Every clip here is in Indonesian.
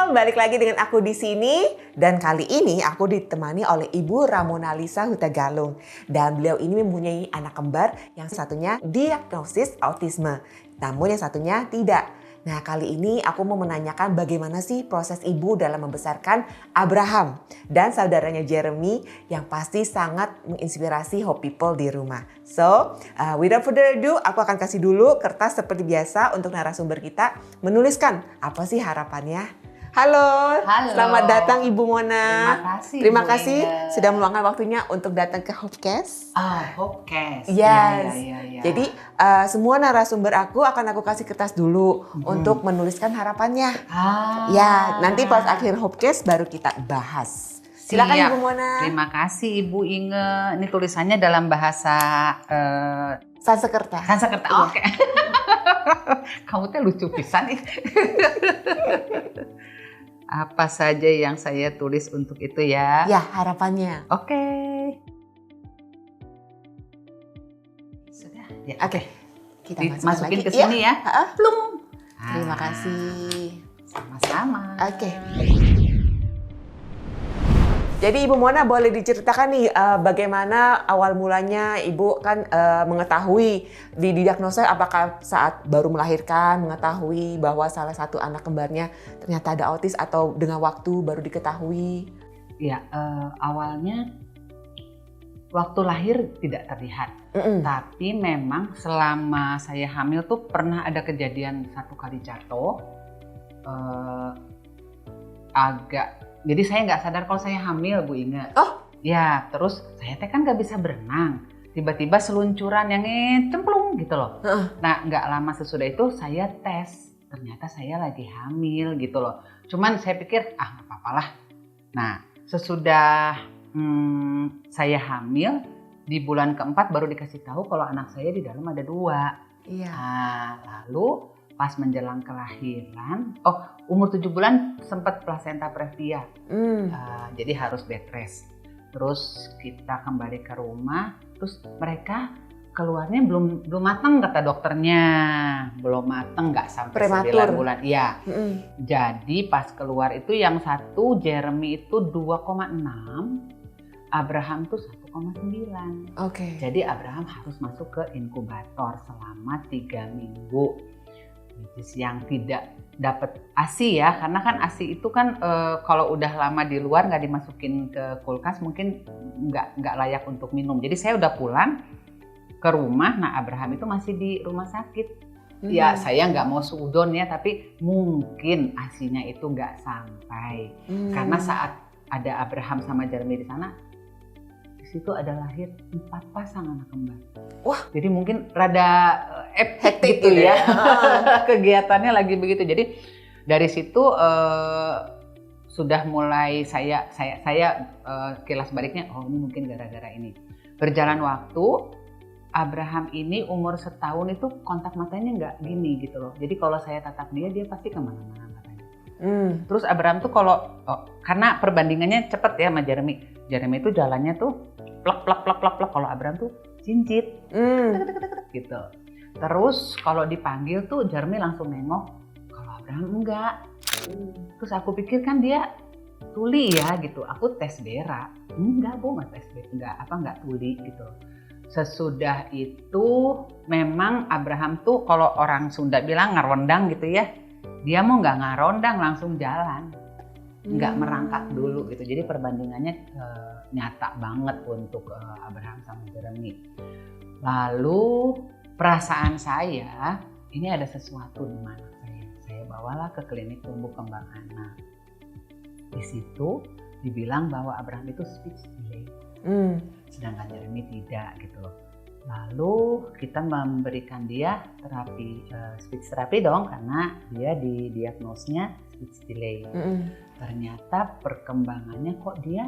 balik lagi dengan aku di sini dan kali ini aku ditemani oleh Ibu Ramona Lisa Hutagalung dan beliau ini mempunyai anak kembar yang satunya diagnosis autisme, namun yang satunya tidak. Nah, kali ini aku mau menanyakan bagaimana sih proses ibu dalam membesarkan Abraham dan saudaranya Jeremy yang pasti sangat menginspirasi Hope People di rumah. So, without further ado, aku akan kasih dulu kertas seperti biasa untuk narasumber kita menuliskan apa sih harapannya. Halo, selamat datang Ibu Mona. Terima kasih sudah meluangkan waktunya untuk datang ke Hopecast. Hopecast. Yes. Ya. Jadi semua narasumber aku akan aku kasih kertas dulu untuk menuliskan harapannya. Ya, nanti pas akhir Hopecast baru kita bahas. Silakan Ibu Mona. Terima kasih Ibu Inge. Ini tulisannya dalam bahasa Sanskerta. Sanskerta. Iya. Oke. Kamu teh lucu pisan nih. Apa saja yang saya tulis untuk itu ya? Ya, harapannya. Oke. Sudah. Ya. Oke. Kita masukin lagi. ke sini ya. Plung. Terima kasih. Sama-sama. Oke. Jadi Ibu Mona boleh diceritakan nih bagaimana awal mulanya Ibu kan mengetahui didiagnosa apakah saat baru melahirkan mengetahui bahwa salah satu anak kembarnya ternyata ada autis atau dengan waktu baru diketahui? Ya, awalnya waktu lahir tidak terlihat. Tapi memang selama saya hamil tuh pernah ada kejadian satu kali jatuh jadi saya nggak sadar kalau saya hamil, Bu Inge. Oh? Ya, terus saya teh kan nggak bisa berenang. Tiba-tiba seluncuran yang cemplung gitu loh. Nah, nggak lama sesudah itu saya tes. Ternyata saya lagi hamil gitu loh. Cuman saya pikir, nggak apa-apa lah. Nah, sesudah saya hamil, di bulan keempat baru dikasih tahu kalau anak saya di dalam ada 2. Iya. Nah, lalu pas menjelang kelahiran, umur 7 bulan sempat plasenta previa, jadi harus bed rest. Terus kita kembali ke rumah, terus mereka keluarnya belum matang kata dokternya, belum matang, nggak sampai prematur. 9 bulan. Iya. Jadi pas keluar itu yang satu Jeremy itu 2,6, Abraham tuh 1,9. Oke. Jadi Abraham harus masuk ke inkubator selama 3 minggu. Yang tidak dapat ASI ya, karena kan ASI itu kan kalau udah lama di luar nggak dimasukin ke kulkas mungkin nggak layak untuk minum. Jadi saya udah pulang ke rumah, nah Abraham itu masih di rumah sakit. Ya saya nggak mau suudon ya, tapi mungkin ASI-nya itu nggak sampai. Karena saat ada Abraham sama Jeremy di sana, di situ ada lahir 4 pasang anak kembar. Wah, jadi mungkin rada hektik gitu ya. Kegiatannya lagi begitu. Jadi dari situ sudah mulai saya kilas baliknya, ini mungkin gara-gara ini. Berjalan waktu, Abraham ini umur setahun itu kontak matanya nggak gini gitu loh. Jadi kalau saya tatap dia pasti kemana-mana matanya. Terus Abraham tuh kalau karena perbandingannya cepet ya sama Jeremy. Jeremy itu jalannya tuh plak. Kalau Abraham tuh cincit, gitu. Terus kalau dipanggil tuh Jeremy langsung nengok, kalau Abraham enggak. Terus aku pikir kan dia tuli ya gitu. Aku tes Bera, enggak Bu, nggak tes Bera, enggak tuli gitu. Sesudah itu memang Abraham tuh kalau orang Sunda bilang ngarondang gitu ya. Dia mau nggak ngarondang langsung jalan, nggak merangkak dulu gitu. Jadi perbandingannya nyata banget untuk Abraham sama Jeremy. Lalu perasaan saya, ini ada sesuatu di mana saya bawalah ke klinik tumbuh kembang anak. Di situ dibilang bahwa Abraham itu speech delay, sedangkan Jeremy tidak gitu loh. Lalu kita memberikan dia terapi speech therapy dong, karena dia didiagnosnya speech delay. Ternyata perkembangannya kok dia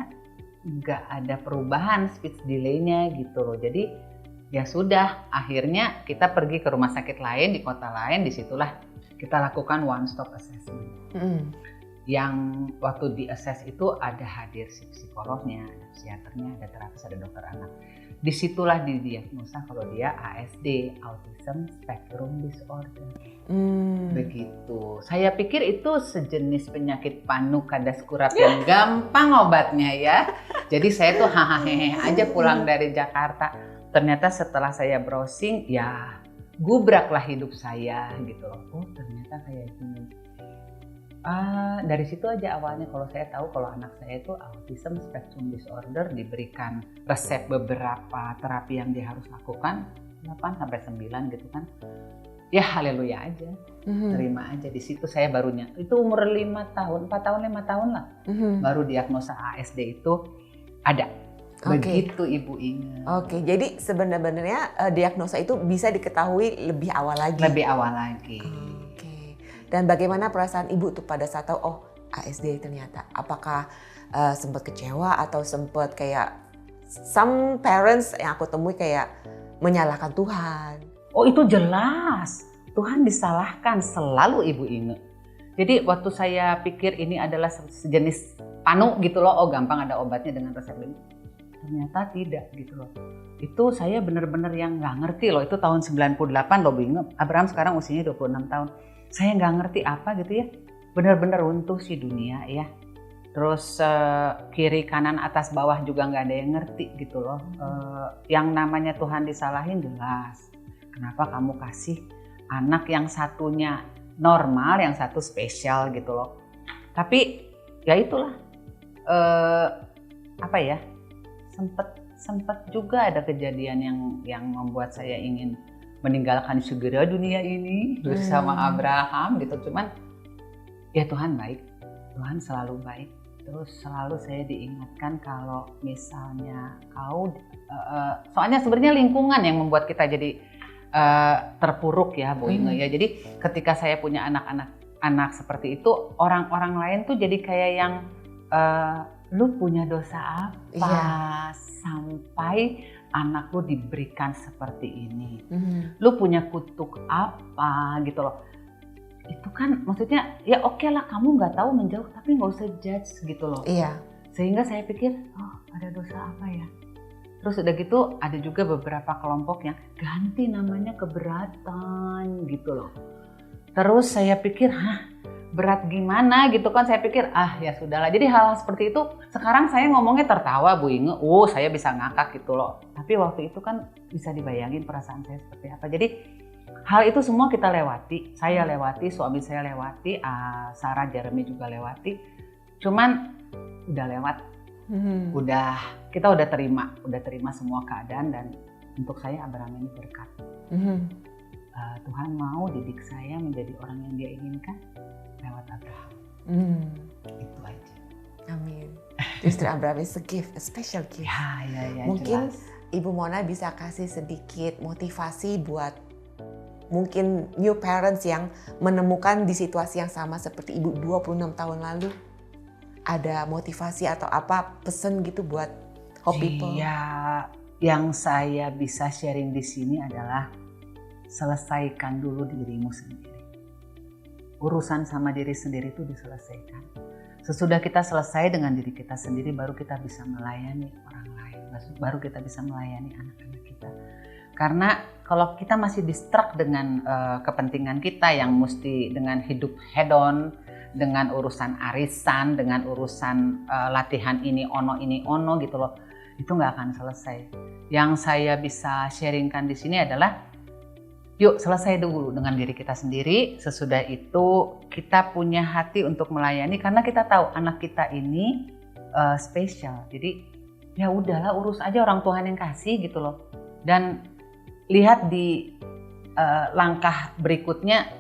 nggak ada perubahan speech delay-nya gitu loh. Jadi ya sudah, akhirnya kita pergi ke rumah sakit lain di kota lain, disitulah kita lakukan one stop assessment. Yang waktu di assess itu ada hadir psikolognya, ada psikiaternya, ada terapis, ada dokter anak. Disitulah didiagnosa kalau dia ASD, Autism Spectrum Disorder. Begitu. Saya pikir itu sejenis penyakit panu kadas kurap yang gampang obatnya ya. Jadi saya tuh hahaha aja pulang dari Jakarta. Ternyata setelah saya browsing, ya gubraklah hidup saya gitu loh. Oh ternyata kayak gini. Dari situ aja awalnya kalau saya tahu kalau anak saya itu Autism Spectrum Disorder, diberikan resep beberapa terapi yang dia harus lakukan 8-9 gitu kan. Ya haleluya aja, terima aja. Di situ saya barunya, itu umur 5 tahun, 4 tahun 5 tahun lah, baru diagnosa ASD itu ada. Begitu Ibu Inge. Oke, jadi sebenarnya diagnosa itu bisa diketahui lebih awal lagi. Lebih awal lagi. Dan bagaimana perasaan ibu tuh pada saat tahu oh ASD ternyata? Apakah sempat kecewa atau sempat kayak some parents yang aku temui kayak menyalahkan Tuhan? Oh itu jelas, Tuhan disalahkan selalu Ibu Inge. Jadi waktu saya pikir ini adalah sejenis panu gitu loh, oh gampang ada obatnya dengan resep ini. Ternyata tidak gitu loh. Itu saya benar-benar yang nggak ngerti loh, itu tahun 98 loh Bu Inge. Abraham sekarang usianya 26 tahun. Saya nggak ngerti apa gitu ya, benar-benar runtuh sih dunia ya. Terus kiri kanan atas bawah juga nggak ada yang ngerti gitu loh. Yang namanya Tuhan disalahin jelas. Kenapa kamu kasih anak yang satunya normal, yang satu spesial gitu loh. Tapi ya itulah apa ya, sempet juga ada kejadian yang membuat saya ingin meninggalkan segera dunia ini bersama Abraham gitu. Cuman ya Tuhan baik, Tuhan selalu baik. Terus selalu saya diingatkan kalau misalnya soalnya sebenarnya lingkungan yang membuat kita jadi terpuruk ya Bu Inge ya. Jadi ketika saya punya anak seperti itu, orang-orang lain tuh jadi kayak yang lu punya dosa apa sampai anak lu diberikan seperti ini, lu punya kutuk apa gitu loh. Itu kan maksudnya ya oke lah kamu nggak tahu menjauh, tapi nggak usah judge gitu loh. Iya. Sehingga saya pikir oh ada dosa apa ya. Terus udah gitu ada juga beberapa kelompok yang ganti namanya keberatan gitu loh. Terus saya pikir berat gimana gitu kan, saya pikir ya sudahlah. Jadi hal-hal seperti itu sekarang saya ngomongnya tertawa Bu Inge, saya bisa ngakak gitu loh. Tapi waktu itu kan bisa dibayangin perasaan saya seperti apa. Jadi hal itu semua kita lewati, saya lewati, suami saya lewati, Sarah Jeremy juga lewati. Cuman udah lewat, kita udah terima semua keadaan, dan untuk saya Abraham ini berkat. Tuhan mau didik saya menjadi orang yang Dia inginkan lewat Abraham. Itu aja. Amin. Justru Abraham is a gift, a special gift. Ya, mungkin jelas. Ibu Mona bisa kasih sedikit motivasi buat mungkin new parents yang menemukan di situasi yang sama seperti Ibu 26 tahun lalu. Ada motivasi atau apa pesan gitu buat hope people? Iya, yang saya bisa sharing di sini adalah selesaikan dulu dirimu sendiri. Urusan sama diri sendiri itu diselesaikan. Sesudah kita selesai dengan diri kita sendiri, baru kita bisa melayani orang lain. Baru kita bisa melayani anak-anak kita. Karena kalau kita masih distract dengan kepentingan kita yang mesti dengan hidup hedon, dengan urusan arisan, dengan urusan latihan ini ono gitu loh, itu nggak akan selesai. Yang saya bisa sharingkan di sini adalah yuk selesai dulu dengan diri kita sendiri. Sesudah itu kita punya hati untuk melayani karena kita tahu anak kita ini spesial. Jadi ya udahlah, urus aja orang Tuhan yang kasih gitu loh. Dan lihat di langkah berikutnya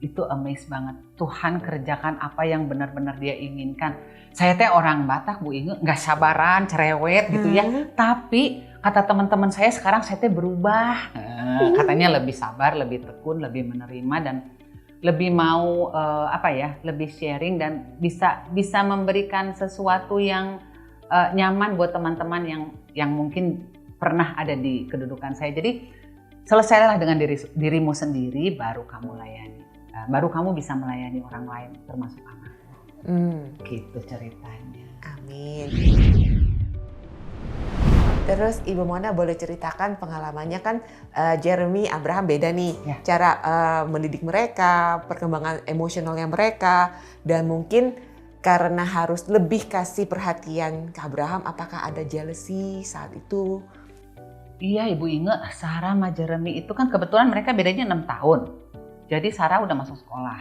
itu amaze banget. Tuhan kerjakan apa yang benar-benar Dia inginkan. Saya teh orang Batak Bu Inge, nggak sabaran, cerewet gitu ya. Tapi kata teman-teman saya sekarang saya teh berubah. Katanya lebih sabar, lebih tekun, lebih menerima, dan lebih mau lebih sharing dan bisa memberikan sesuatu yang nyaman buat teman-teman yang mungkin pernah ada di kedudukan saya. Jadi selesailah dengan dirimu sendiri, baru kamu layani. Baru kamu bisa melayani orang lain, termasuk anak. Gitu ceritanya. Amin. Terus Ibu Mona boleh ceritakan pengalamannya kan Jeremy, Abraham beda nih Ya. cara mendidik mereka, perkembangan emosionalnya mereka, dan mungkin karena harus lebih kasih perhatian ke Abraham, apakah ada jealousy saat itu? Iya Ibu Inge, Sarah sama Jeremy itu kan kebetulan mereka bedanya 6 tahun. Jadi Sarah udah masuk sekolah.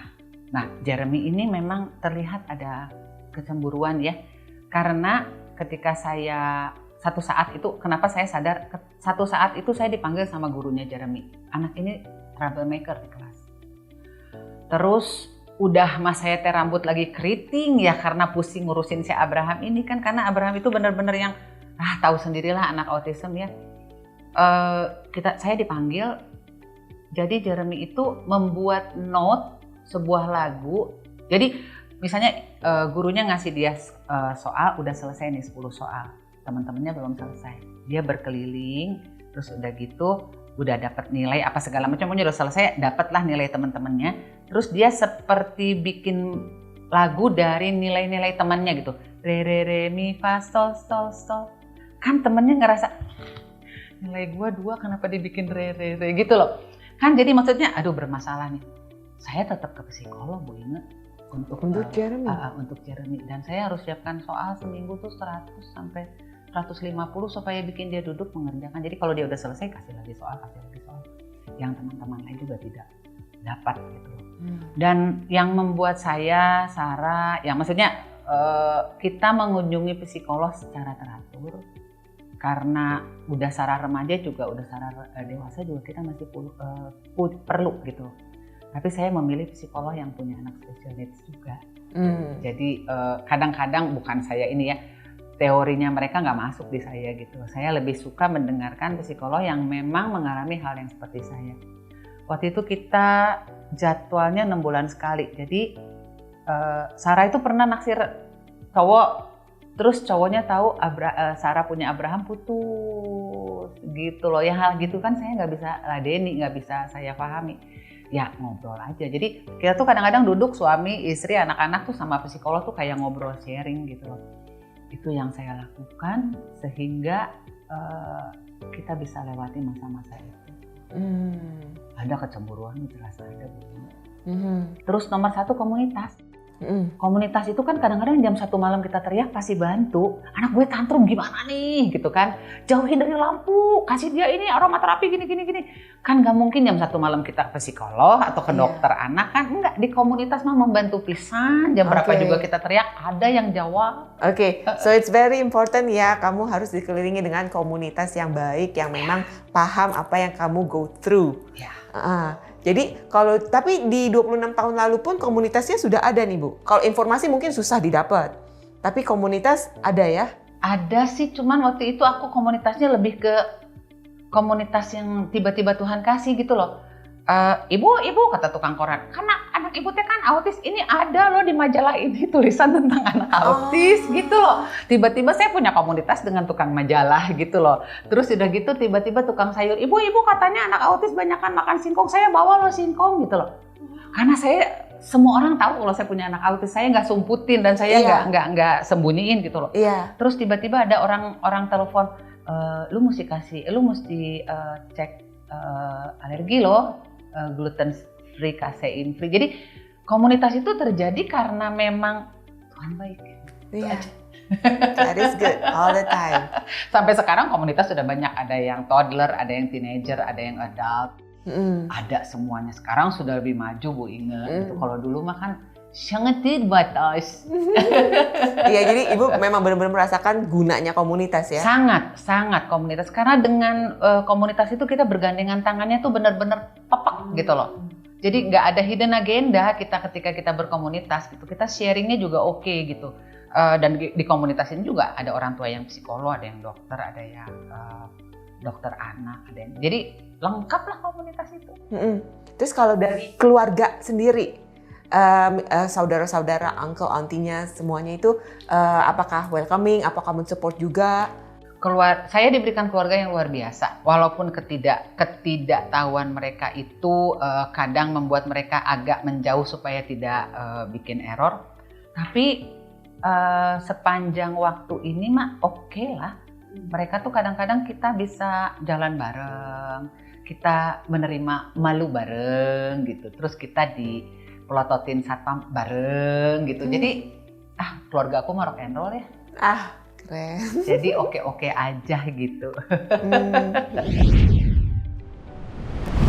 Nah Jeremy ini memang terlihat ada kecemburuan ya. Karena ketika saya satu saat itu, kenapa saya sadar, satu saat itu saya dipanggil sama gurunya Jeremy. Anak ini troublemaker di kelas. Terus udah mas saya teh rambut lagi keriting ya karena pusing ngurusin si Abraham ini kan. Karena Abraham itu benar-benar yang, tahu sendirilah anak autism ya. Saya dipanggil, jadi Jeremy itu membuat note sebuah lagu. Jadi misalnya gurunya ngasih dia soal, udah selesai nih 10 soal. Teman-temannya belum selesai. Dia berkeliling, terus udah gitu, udah dapat nilai apa segala macam, udah selesai, dapatlah nilai teman-temannya. Terus dia seperti bikin lagu dari nilai-nilai temannya gitu. Re re re mi fa sol sol sol. Kan temennya ngerasa nilai gua 2 kenapa dibikin re re re gitu loh. Kan jadi maksudnya aduh bermasalah nih. Saya tetap ke psikolog Bu Inge untuk Jeremy. Untuk Jeremy, dan saya harus siapkan soal seminggu tuh 100 sampai 150 supaya bikin dia duduk mengerjakan. Jadi kalau dia udah selesai kasih lagi soal. Yang teman-teman lain juga tidak dapat gitu. Dan yang membuat saya, Sarah, yang maksudnya kita mengunjungi psikolog secara teratur. Karena udah Sarah remaja juga, udah Sarah dewasa juga kita masih perlu gitu. Tapi saya memilih psikolog yang punya anak special needs juga. Jadi kadang-kadang bukan saya ini ya, teorinya mereka nggak masuk di saya gitu. Saya lebih suka mendengarkan psikolog yang memang mengalami hal yang seperti saya. Waktu itu kita jadwalnya 6 bulan sekali. Jadi Sarah itu pernah naksir cowok, terus cowoknya tahu Sarah punya Abraham, putus gitu loh. Ya hal gitu kan saya nggak bisa ladeni, nggak bisa saya pahami. Ya ngobrol aja. Jadi kita tuh kadang-kadang duduk suami, istri, anak-anak tuh sama psikolog tuh kayak ngobrol sharing gitu loh. Itu yang saya lakukan sehingga kita bisa lewati masa-masa itu. Ada kecemburuan jelas ada. Terus nomor 1 komunitas. Komunitas itu kan kadang-kadang jam 1 malam kita teriak pasti bantu. Anak gue tantrum gimana nih gitu kan. Jauhin dari lampu, kasih dia ini aromaterapi gini. Kan gak mungkin jam 1 malam kita ke psikolog atau ke dokter anak kan. Enggak, di komunitas mah membantu pisan. Jam berapa juga kita teriak ada yang jawab. Oke, so it's very important ya, kamu harus dikelilingi dengan komunitas yang baik, yang memang paham apa yang kamu go through. Ya. Jadi tapi di 26 tahun lalu pun komunitasnya sudah ada nih Bu. Kalau informasi mungkin susah didapat, tapi komunitas ada ya? Ada sih, cuman waktu itu aku komunitasnya lebih ke komunitas yang tiba-tiba Tuhan kasih gitu loh. Ibu kata tukang koran, karena anak ibu teh kan autis, ini ada loh di majalah ini tulisan tentang anak autis gitu loh. Tiba-tiba saya punya komunitas dengan tukang majalah gitu loh. Terus udah gitu tiba-tiba tukang sayur, ibu katanya anak autis banyakan makan singkong, saya bawa loh singkong gitu loh. Karena semua orang tahu kalau saya punya anak autis, saya nggak sumputin dan saya nggak sembunyiin gitu loh. Terus tiba-tiba ada orang telepon, lu mesti cek alergi loh. Gluten free, casein free. Jadi komunitas itu terjadi karena memang Tuhan baik. That is good all the time. Sampai sekarang komunitas sudah banyak, ada yang toddler, ada yang teenager, ada yang adult, ada semuanya. Sekarang sudah lebih maju Bu Inge. Itu kalau dulu mah kan sangat terbatas. Iya, jadi Ibu memang benar-benar merasakan gunanya komunitas ya? Sangat komunitas. Karena dengan komunitas itu kita bergandengan tangannya tuh benar-benar pepak gitu loh. Jadi nggak ada hidden agenda ketika kita berkomunitas gitu. Kita sharingnya juga oke gitu. Dan di komunitas ini juga ada orang tua yang psikolog, ada yang dokter, ada yang dokter anak, ada yang. Jadi lengkap lah komunitas itu. Terus kalau dari keluarga sendiri, saudara-saudara, uncle, auntie-nya semuanya itu apakah welcoming, apakah mensupport juga? Saya diberikan keluarga yang luar biasa. Walaupun ketidaktahuan mereka itu kadang membuat mereka agak menjauh supaya tidak bikin error. Tapi sepanjang waktu ini mah oke lah. Mereka tuh kadang-kadang kita bisa jalan bareng, kita menerima malu bareng gitu. Terus kita dipelototin satpam bareng gitu. Jadi keluarga aku mah rock and roll ya. Keren. Jadi oke-oke aja gitu.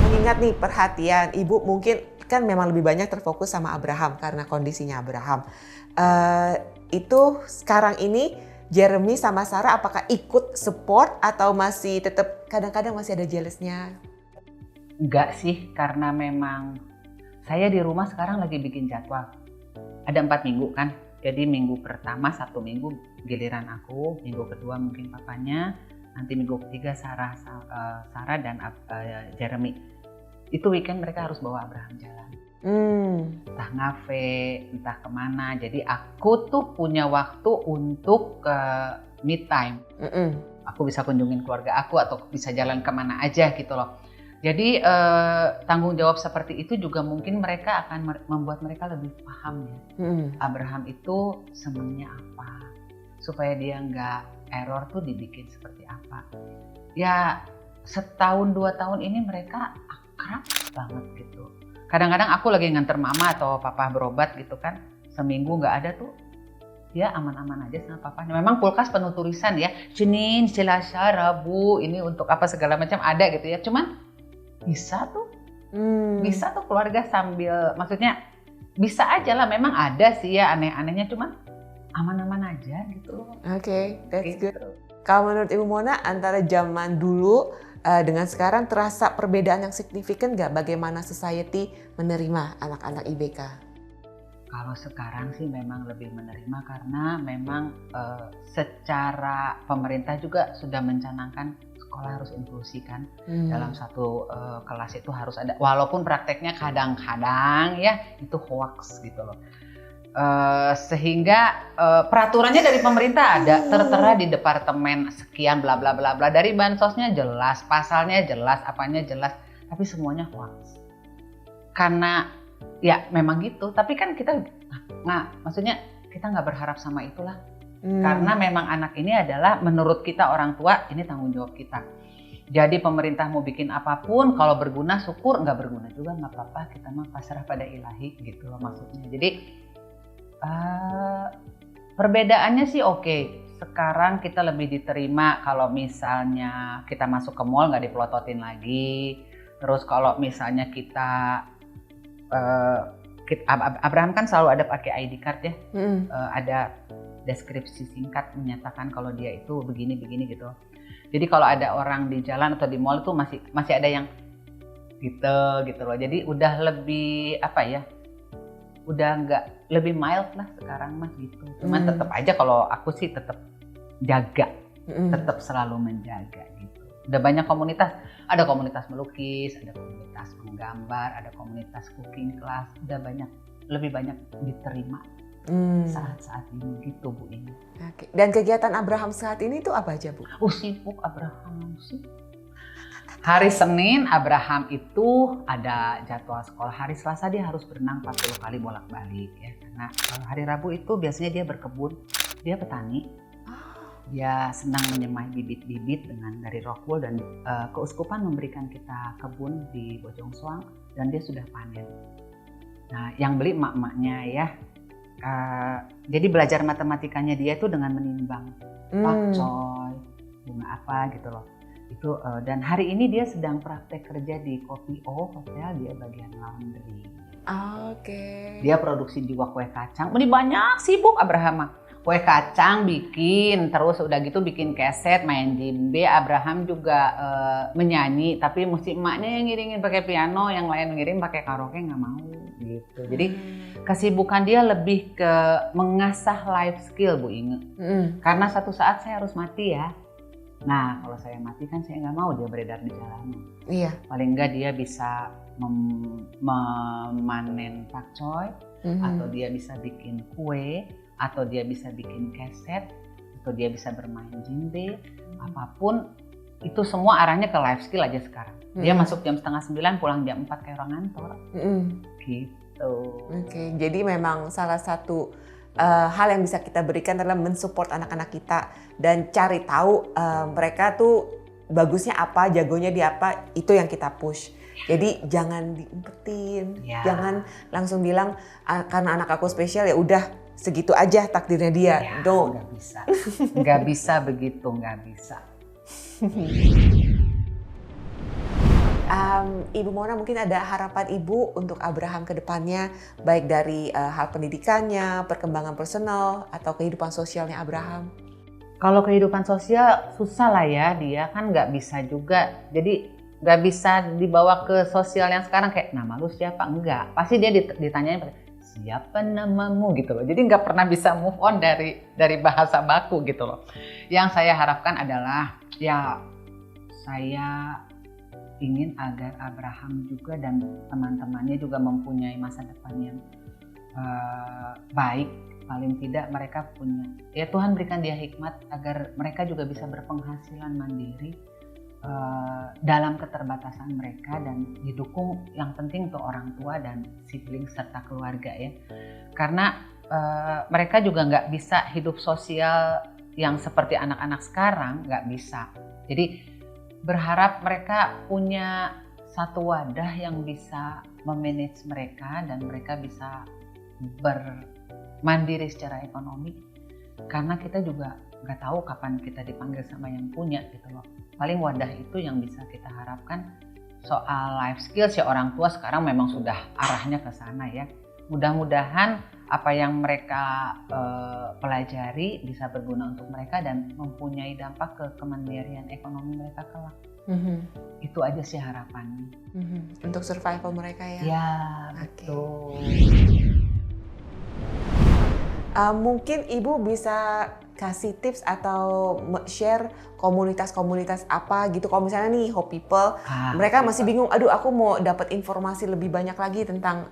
Mengingat nih perhatian ibu mungkin kan memang lebih banyak terfokus sama Abraham karena kondisinya Abraham. Itu sekarang ini Jeremy sama Sarah apakah ikut support atau masih tetap kadang-kadang masih ada jealousnya? Enggak sih, karena memang saya di rumah sekarang lagi bikin jadwal. Ada 4 minggu kan, jadi minggu pertama 1 minggu giliran aku, minggu kedua mungkin papanya, nanti minggu ketiga Sarah dan Jeremy. Itu weekend mereka harus bawa Abraham jalan. Entah ngafe, entah kemana. Jadi aku tuh punya waktu untuk me time. Aku bisa kunjungin keluarga aku atau bisa jalan kemana aja gitu loh. Jadi tanggung jawab seperti itu juga mungkin mereka akan membuat mereka lebih paham ya. Abraham itu senangnya apa, supaya dia nggak error tuh dibikin seperti apa. Ya 1-2 tahun ini mereka akrab banget gitu. Kadang-kadang aku lagi nganter mama atau papa berobat gitu kan, seminggu nggak ada tuh, dia aman-aman aja sama papanya. Memang kulkas penuh tulisan ya, Senin, Selasa, Rabu, ini untuk apa segala macam ada gitu ya. Cuman bisa tuh keluarga sambil, maksudnya bisa aja lah. Memang ada sih ya aneh-anehnya, cuman aman-aman aja gitu. Oke, that's gitu. good. Kalau menurut Ibu Mona antara zaman dulu dengan sekarang terasa perbedaan yang signifikan nggak bagaimana society menerima anak-anak IBK? Kalau sekarang sih memang lebih menerima karena memang secara pemerintah juga sudah mencanangkan sekolah harus inklusi kan. Dalam satu kelas itu harus ada, walaupun prakteknya kadang-kadang ya itu hoax gitu loh. Sehingga peraturannya dari pemerintah ada tertera di departemen sekian bla bla bla bla, dari bansosnya jelas, pasalnya jelas, apanya jelas, tapi semuanya hoax. Karena ya memang gitu, tapi kan kita maksudnya kita nggak berharap sama itulah. Karena memang anak ini adalah menurut kita orang tua ini tanggung jawab kita. Jadi pemerintah mau bikin apapun, kalau berguna syukur, nggak berguna juga nggak apa-apa, kita mah pasrah pada ilahi gitu loh maksudnya. Jadi perbedaannya sih oke. Sekarang kita lebih diterima kalau misalnya kita masuk ke mall nggak dipelototin lagi. Terus kalau misalnya kita Abraham kan selalu ada pakai ID card ya. Ada deskripsi singkat menyatakan kalau dia itu begini gitu. Jadi kalau ada orang di jalan atau di mall itu masih ada yang gitu loh. Jadi udah lebih apa ya? Udah nggak, lebih mild lah sekarang mah gitu. Cuman tetap aja kalau aku sih tetap jaga, tetap selalu menjaga gitu. Udah banyak komunitas, ada komunitas melukis, ada komunitas menggambar, ada komunitas cooking class, udah lebih banyak diterima saat-saat ini gitu Bu ini. Oke. Dan kegiatan Abraham saat ini tuh apa aja Bu? Sibuk Abraham sih. Hari Senin Abraham itu ada jadwal sekolah. Hari Selasa dia harus berenang 40 kali bolak-balik ya. Karena hari Rabu itu biasanya dia berkebun. Dia petani. Dia senang menyemai bibit-bibit dari Rockwool, dan keuskupan memberikan kita kebun di Bojong Soang dan dia sudah panen. Nah, yang beli emak-emaknya ya. Jadi belajar matematikanya dia itu dengan menimbang pakcoy, bunga apa gitu loh. Itu dan hari ini dia sedang praktek kerja di Kopi O Hotel, dia bagian laundry. Oke. Dia produksi juga kue kacang. Ini banyak sibuk Abraham. Kue kacang bikin, terus udah gitu bikin keset, main djembe. Abraham juga menyanyi, tapi mesti emaknya yang ngiringin pakai piano, yang lain ngiring pakai karaoke nggak mau gitu. Jadi kesibukan dia lebih ke mengasah life skill Bu Inge. Karena satu saat saya harus mati ya. Nah, kalau saya mati kan saya nggak mau dia beredar di jalanan. Iya. Paling nggak dia bisa memanen pakcoy, atau dia bisa bikin kue, atau dia bisa bikin keset, atau dia bisa bermain djembe, apapun itu semua arahnya ke life skill aja sekarang. Dia masuk jam 8:30, pulang jam 4 kayak orang ngantor. Gitu. Oke, jadi memang salah satu hal yang bisa kita berikan adalah mensupport anak-anak kita dan cari tahu mereka tuh bagusnya apa, jagonya di apa, itu yang kita push. Jadi jangan diumpetin, jangan langsung bilang karena anak aku spesial ya udah segitu aja takdirnya dia. Don't. Nggak bisa, nggak bisa begitu, nggak bisa. Ibu Mona, mungkin ada harapan Ibu untuk Abraham ke depannya, baik dari hal pendidikannya, perkembangan personal, atau kehidupan sosialnya Abraham? Kalau kehidupan sosial susah lah ya, dia kan nggak bisa juga. Jadi nggak bisa dibawa ke sosial yang sekarang kayak nama lu siapa, enggak. Pasti dia ditanyain siapa namamu gitu loh. Jadi nggak pernah bisa move on dari bahasa baku gitu loh. Yang saya harapkan adalah ya saya ingin agar Abraham juga dan teman-temannya juga mempunyai masa depan yang baik. Paling tidak mereka punya, ya Tuhan berikan dia hikmat agar mereka juga bisa berpenghasilan mandiri dalam keterbatasan mereka dan didukung yang penting untuk orang tua dan sibling serta keluarga ya. Karena mereka juga nggak bisa hidup sosial yang seperti anak-anak sekarang, nggak bisa. Jadi berharap mereka punya satu wadah yang bisa memanage mereka dan mereka bisa bermandiri secara ekonomi. Karena kita juga nggak tahu kapan kita dipanggil sama yang punya gitu loh. Paling wadah itu yang bisa kita harapkan. Soal life skills ya orang tua sekarang memang sudah arahnya ke sana ya. Mudah-mudahan apa yang mereka pelajari bisa berguna untuk mereka dan mempunyai dampak ke kemandirian ekonomi mereka kelak. Itu aja sih harapannya. Untuk survival mereka ya? Ya, betul. Mungkin Ibu bisa kasih tips atau share komunitas-komunitas apa gitu. Kalau misalnya nih Hope People, mereka masih bingung, aduh aku mau dapat informasi lebih banyak lagi tentang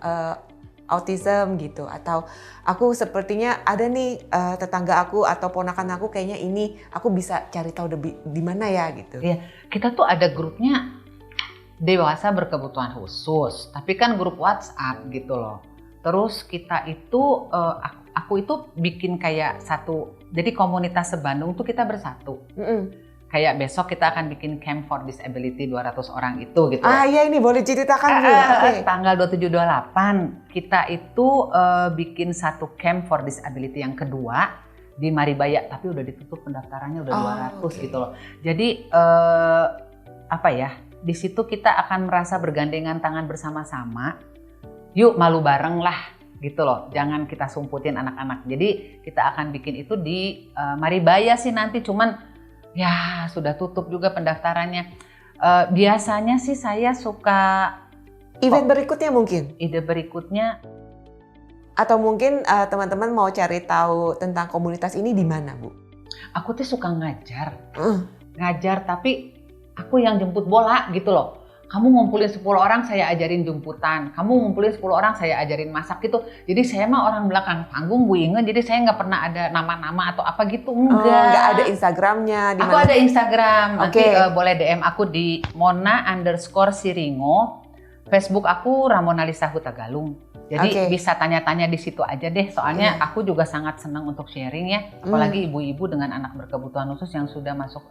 autism gitu. Atau aku sepertinya ada nih tetangga aku atau ponakan aku kayaknya ini, aku bisa cari tahu di mana ya gitu. Iya, kita tuh ada grupnya dewasa berkebutuhan khusus, tapi kan grup WhatsApp gitu loh. Terus kita itu, aku itu bikin kayak satu, jadi komunitas se-Bandung tuh kita bersatu. Kayak besok kita akan bikin camp for disability 200 orang itu gitu. Iya ini boleh ceritakan Bu. Tanggal 27-28 kita itu bikin satu camp for disability yang kedua di Maribaya, tapi udah ditutup pendaftarannya udah 200 gitu loh. Jadi apa ya, di situ kita akan merasa bergandengan tangan bersama-sama. Yuk malu bareng lah gitu loh, jangan kita sumputin anak-anak. Jadi kita akan bikin itu di Maribaya sih nanti, cuman ya sudah tutup juga pendaftarannya. Biasanya sih saya suka event berikutnya mungkin? Ide berikutnya. Atau mungkin teman-teman mau cari tahu tentang komunitas ini di mana Bu? Aku tuh suka ngajar. Ngajar tapi aku yang jemput bola gitu loh. Kamu ngumpulin 10 orang saya ajarin jemputan, kamu ngumpulin 10 orang saya ajarin masak gitu. Jadi saya mah orang belakang panggung Bu Inge, jadi saya nggak pernah ada nama-nama atau apa gitu, enggak. Nggak ada Instagramnya? Aku ada Instagram, nanti boleh DM aku di Mona_Siringo. Facebook aku Ramonalisa Hutagalung. Jadi bisa tanya-tanya di situ aja deh, soalnya aku juga sangat senang untuk sharing ya. Apalagi ibu-ibu dengan anak berkebutuhan khusus yang sudah masuk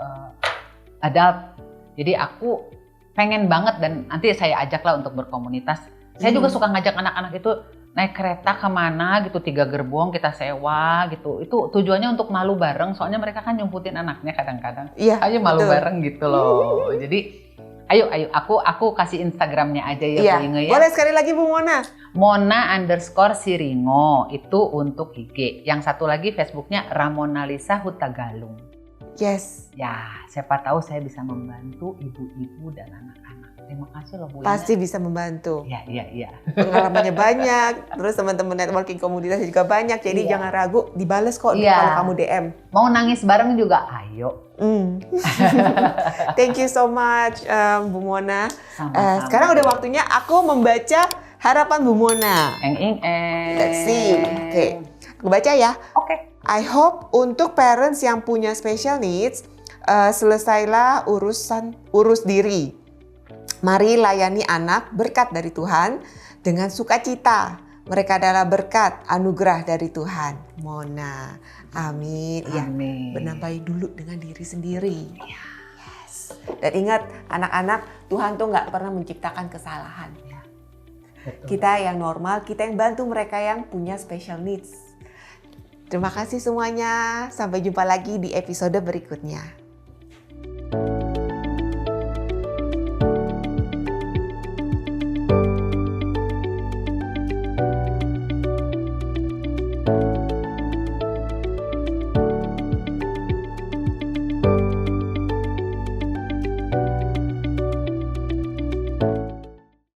adult. Jadi aku pengen banget dan nanti saya ajaklah untuk berkomunitas. Saya juga suka ngajak anak-anak itu naik kereta kemana gitu, 3 gerbong kita sewa gitu. Itu tujuannya untuk malu bareng, soalnya mereka kan nyumputin anaknya kadang-kadang. Ayo malu bareng gitu loh. Jadi ayo aku kasih Instagramnya aja ya Bu Inge ya. Boleh sekali lagi Bu Mona. Mona_Siringo itu untuk IG. Yang satu lagi Facebooknya Ramonalisa Hutagalung. Yes. Ya, siapa tahu saya bisa membantu ibu-ibu dan anak-anak. Terima kasih loh Bu Ina. Pasti bisa membantu. Iya. Pengalamannya banyak, terus teman-teman networking komunitas juga banyak. Jadi jangan ragu, dibales kok kalau kamu DM. Mau nangis bareng juga, ayo. Thank you so much Bu Mona. Sama-sama. Sekarang udah waktunya aku membaca harapan Bu Mona. Let's see. Oke. Aku baca ya. Oke. I hope untuk parents yang punya special needs, selesailah urus diri. Mari layani anak berkat dari Tuhan dengan sukacita. Mereka adalah berkat, anugerah dari Tuhan. Mona, amin. Ya, Amin. bernambahi dulu dengan diri sendiri. Yes. Dan ingat anak-anak, Tuhan tuh nggak pernah menciptakan kesalahan. Betul. Kita yang normal, kita yang bantu mereka yang punya special needs. Terima kasih semuanya. Sampai jumpa lagi di episode berikutnya.